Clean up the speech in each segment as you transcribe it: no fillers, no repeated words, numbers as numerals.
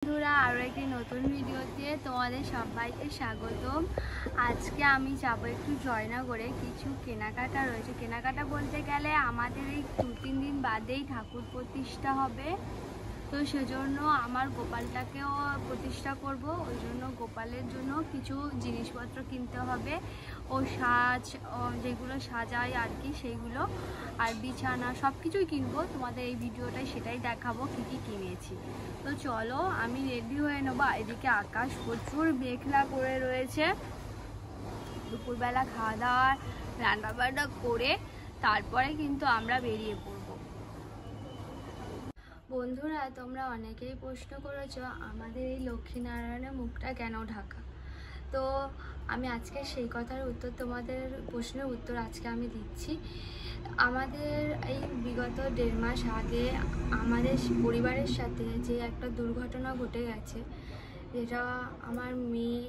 বন্ধুরা আরো একটি নতুন ভিডিওতে তোমাদের সবাইকে স্বাগতম। আজকে আমি যাব একটু জয়নগরে, কিছু কেনাকাটা রয়েছে। কেনাকাটা বলতে গেলে আমাদের এই 2-3 দিন বাদেই ঠাকুর প্রতিষ্ঠা হবে, তো সেজন্য আমার গোপালটাকেও প্রতিষ্ঠা করব। ওই জন্য গোপালের জন্য কিছু জিনিসপত্র কিনতে হবে, ও যেগুলো সাজায় আর কি সেইগুলো, আর বিছানা সব কিছুই কিনবো। তোমাদের এই ভিডিওটাই সেটাই দেখাবো কী কী কিনেছি। তো চলো আমি রেডি হয়ে নেবো। এদিকে আকাশ প্রচুর মেঘলা করে রয়েছে। দুপুরবেলা খাওয়া দাওয়া রান্না বান্না করে তারপরে কিন্তু আমরা বেরিয়ে পড়বো। বন্ধুরা, তোমরা অনেকেই প্রশ্ন করেছো আমাদের এই লক্ষ্মীনারায়ণের মুখটা কেন ঢাকা। তো আমি আজকে সেই কথার উত্তর, তোমাদের প্রশ্নের উত্তর আজকে আমি দিচ্ছি। আমাদের এই বিগত 1.5 মাস আগে আমাদের পরিবারের সাথে যে একটা দুর্ঘটনা ঘটে গেছে, যেটা আমার মেয়ে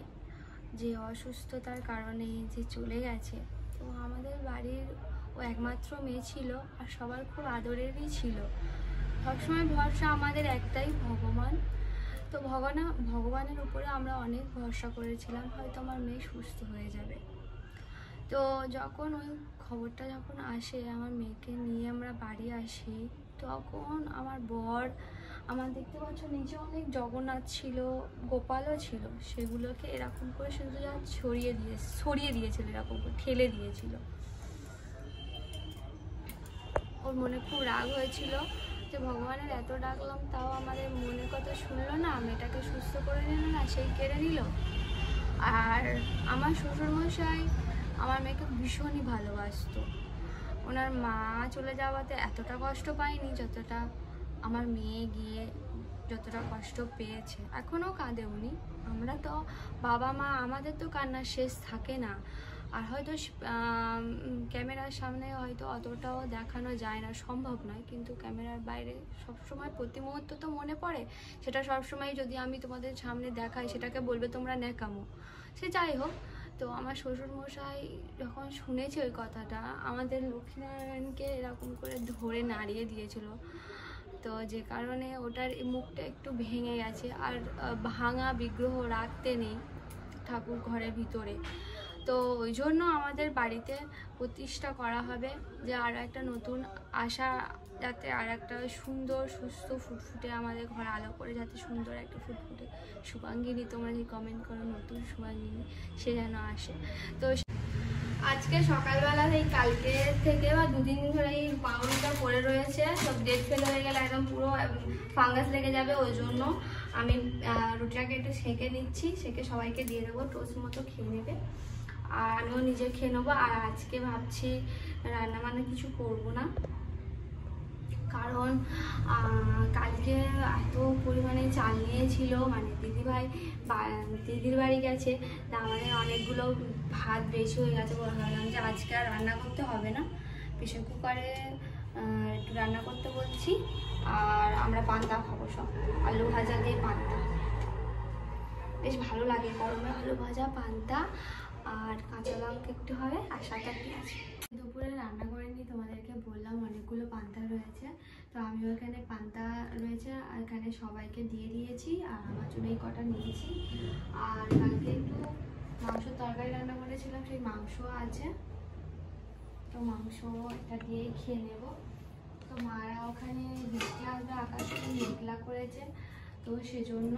যে অসুস্থতার কারণে যে চলে গেছে। তো আমাদের বাড়ির ও একমাত্র মেয়ে ছিল, আর সবার খুব আদরেরই ছিল। সবসময় ভরসা আমাদের একটাই, ভগবান। তো ভগবানের উপরে আমরা অনেক ভরসা করেছিলাম, হয়তো আমার মেয়ে সুস্থ হয়ে যাবে। তো যখন ওই খবরটা যখন আসে, আমার মেয়েকে নিয়ে আমরা বাড়ি আসি, তখন আমার বর, আমার দেখতে পাচ্ছ নিচে অনেক জগন্নাথ ছিল, গোপালও ছিল, সেগুলোকে এরকম করে শুধু যা ছড়িয়ে দিয়েছিল, এরকম করে ঠেলে দিয়েছিল। ওর মনে খুব রাগ হয়েছিল যে ভগবানের এত ডাকলাম, তাও আমাদের মনের কথা শুনলো না, মেয়েটাকে সুস্থ করে নিল না, সেই কেড়ে নিল। আর আমার শ্বশুরমশাই আমার মেয়েকে ভীষণই ভালোবাসতো। ওনার মা চলে যাওয়াতে এতটা কষ্ট পায়নি যতটা আমার মেয়ে গিয়ে যতটা কষ্ট পেয়েছে। এখনও কাঁদে উনি। আমরা তো বাবা মা, আমাদের তো কান্নার শেষ থাকে না। আর হয়তো ক্যামেরার সামনে হয়তো অতটাও দেখানো যায় না, সম্ভব নয়, কিন্তু ক্যামেরার বাইরে সবসময় প্রতি মুহূর্ত তো মনে পড়ে। সেটা সবসময় যদি আমি তোমাদের সামনে দেখাই, সেটাকে বলবে তোমরা ন্যাকামো। সে যাই হোক, তো আমার শ্বশুরমশাই যখন শুনেছে ওই কথাটা, আমাদের লক্ষ্মীনারায়ণকে এরকম করে ধরে নাড়িয়ে দিয়েছিল। তো যে কারণে ওটার মুখটা একটু ভেঙে গেছে, আর ভাঙা বিগ্রহ রাখতে নেই ঠাকুর ঘরের ভিতরে। তো ওই জন্য আমাদের বাড়িতে প্রতিষ্ঠা করা হবে, যে আর একটা নতুন আশা, যাতে আর একটা সুন্দর সুস্থ ফুটফুটে আমাদের ঘর আলো করে, যাতে সুন্দর একটা ফুটফুটে শুভাঙ্গিনী, তোমরা যে কমেন্ট করো নতুন শুভাঙ্গিনী, সে যেন আসে। তো আজকে সকালবেলা এই কালকে থেকে বা 2 দিন ধরে এই পাউরুটিটা পড়ে রয়েছে, সব ডেট ফেল হয়ে গেলে একদম পুরো ফাঙ্গাস লেগে যাবে। ওই জন্য আমি রুটিটাকে একটু সেঁকে নিচ্ছি, সেঁকে সবাইকে দিয়ে দেবো, টোস্ট মতো খেয়ে নেবে, আর আমিও নিজে খেয়ে নেবো। আর আজকে ভাবছি রান্না বান্না কিছু করবো না, কারণ কালকে এত পরিমাণে চাল নিয়েছিল, মানে দিদির বাড়ি গেছে, তা আমাদের অনেকগুলো ভাত বেশি হয়ে গেছে। ভাবলাম যে আজকে আর রান্না করতে হবে না, প্রেশার কুকারে একটু রান্না করতে বলছি। আর আমরা পান্তা খাবো, সব আলু ভাজা দিয়ে পান্তা, বেশ ভালো লাগে গরমে আলু ভাজা, পান্তা, আর কাঁচা লঙ্কা একটু হবে, আর সাথে পেঁয়াজ। দুপুরে রান্না করিনি, তোমাদেরকে বললাম অনেকগুলো পান্তা রয়েছে, তো আমিও এখানে পান্তা রয়েছে আর এখানে সবাইকে দিয়ে দিয়েছি, আর আমার জন্য এই কটা নিয়েছি। আর কালকে একটু মাংস তরকারি রান্না করেছিলাম, সেই মাংসও আছে, তো মাংস এটা দিয়েই খেয়ে নেব। তো মারা ওখানে বৃষ্টি আসবে, আকাশে মেঘলা করেছে, তো সেজন্য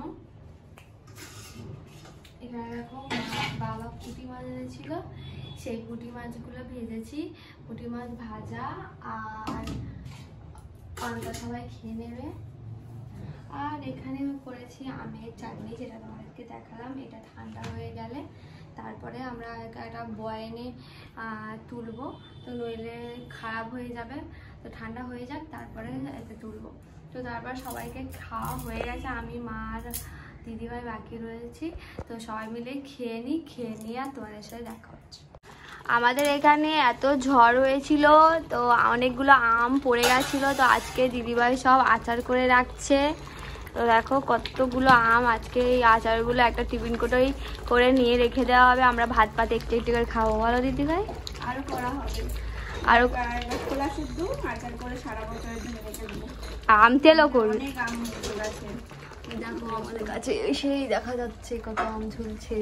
এখানে দেখো বাবা পুঁটি মাছ এনেছিল, সেই পুঁটি মাছগুলো ভেজেছি, পুঁটি মাছ ভাজা, আর পান্তা সবাই খেয়ে নেবে। আর এখানে আমি করেছি আমের চাটনি, যেটা তোমাদেরকে দেখালাম। এটা ঠান্ডা হয়ে গেলে তারপরে আমরা একটা বয়ানে তুলবো, তো নইলে খারাপ হয়ে যাবে। তো ঠান্ডা হয়ে যাক, তারপরে এতে তুলবো। তো তারপর সবাইকে খাওয়া হয়ে গেছে, আমি মা আর দিদিভাই বাকি রয়েছি, তো সবাই মিলে খেয়ে নিয়ে আর তোমাদের সাথে দেখা হচ্ছে। আমাদের এখানে এত ঝড় হয়েছিল, তো অনেকগুলো আম পড়ে গেছিলো, তো আজকে দিদিভাই সব আচার করে রাখছে। তো দেখো কতগুলো আম, আজকে এই আচারগুলো একটা টিফিন কোটোই করে নিয়ে রেখে দেওয়া হবে, আমরা ভাত একটু একটু করে খাবো। বলো দিদিভাই? আরো করা হবে, আরো খোলা শুদ্ধ আচার করে সারা বছরের জন্য রেখে দেবো। আম তেলও করবো। অনেক আম আছে। দেখো আমাদের কাছে সেই দেখা যাচ্ছে কত আম ঝুলছে।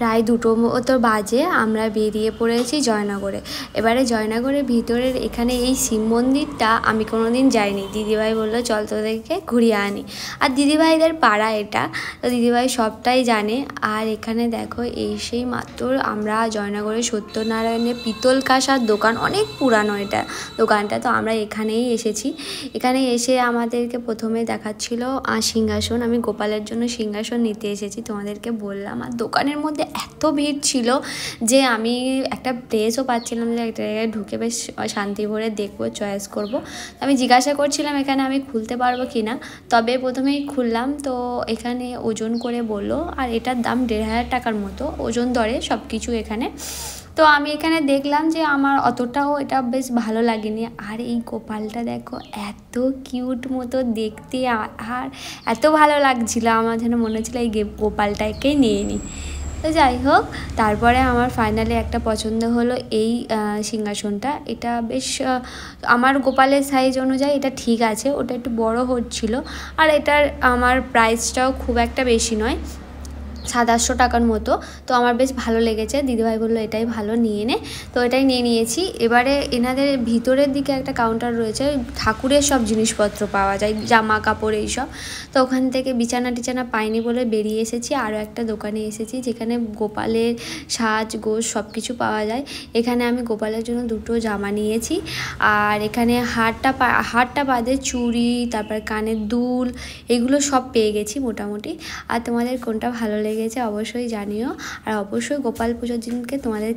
প্রায় 2টো মতো বাজে আমরা বেরিয়ে পড়েছি জয়নগরে। এবারে জয়নগরের ভিতরের এখানে এই শিব মন্দিরটা আমি কোনো দিন যাইনি। দিদিভাই বললো চল তোদেরকে ঘুরিয়ে আনি, আর দিদিভাইদের পাড়া এটা, তো দিদিভাই সবটাই জানে। আর এখানে দেখো এই সেই মাত্র আমরা জয়নগরের সত্যনারায়ণের পিতল কাঁসার দোকান, অনেক পুরানো এটা দোকানটা, তো আমরা এখানেই এসেছি। এখানে এসে আমাদেরকে প্রথমে দেখাচ্ছিল সিংহাসন, আমি গোপালের জন্য সিংহাসন নিতে এসেছি তোমাদেরকে বললাম। আর দোকানের মধ্যে এত ভিড় ছিল যে আমি একটা প্লেসও পাচ্ছিলাম যে একটা জায়গায় ঢুকে বেশ শান্তি ভরে দেখবো, চয়েস করব। আমি জিজ্ঞাসা করছিলাম এখানে আমি খুলতে পারবো কি না, তবে প্রথমেই খুললাম। তো এখানে ওজন করে বললো, আর এটার দাম 1500 টাকার মতো ওজন দরে সব কিছু এখানে। তো আমি এখানে দেখলাম যে আমার অতটাও এটা বেশ ভালো লাগেনি। আর এই গোপালটা দেখো এত কিউট মতো দেখতে, আর এত ভালো লাগছিলো, আমার যেন মনে হচ্ছিলো এই গোপালটাকেই নিয়ে নিই। তো যাই হোক, তারপরে আমার ফাইনালি একটা পছন্দ হলো এই সিংহাসনটা। এটা বেশ আমার গোপালের সাইজ অনুযায়ী এটা ঠিক আছে, ওটা একটু বড় হচ্ছিলো। আর এটার আমার প্রাইসটাও খুব একটা বেশি নয়, 700-800 টাকার মতো। তো আমার বেশ ভালো লেগেছে, দিদিভাই বললো এটাই ভালো, নিয়ে নে। তো এটাই নিয়ে নিয়েছি। এবারে এনাদের ভিতরের দিকে একটা কাউন্টার রয়েছে, ঠাকুরের সব জিনিসপত্র পাওয়া যায়, জামা কাপড় এইসব। তো ওখান থেকে বিছানা টিছানা পাইনি বলে বেরিয়ে এসেছি, আরও একটা দোকানে এসেছি যেখানে গোপালের সাজ গোজ সব কিছু পাওয়া যায়। এখানে আমি গোপালের জন্য 2টো জামা নিয়েছি। আর এখানে হারটা বাদে চুড়ি, তারপর কানের দুল, এগুলো সব পেয়ে গেছি মোটামুটি। আর তোমাদের কোনটা ভালো লেগেছে অবশ্যই জানিও। আর অবশ্যই গোপাল পুজোর দিনকে তোমাদের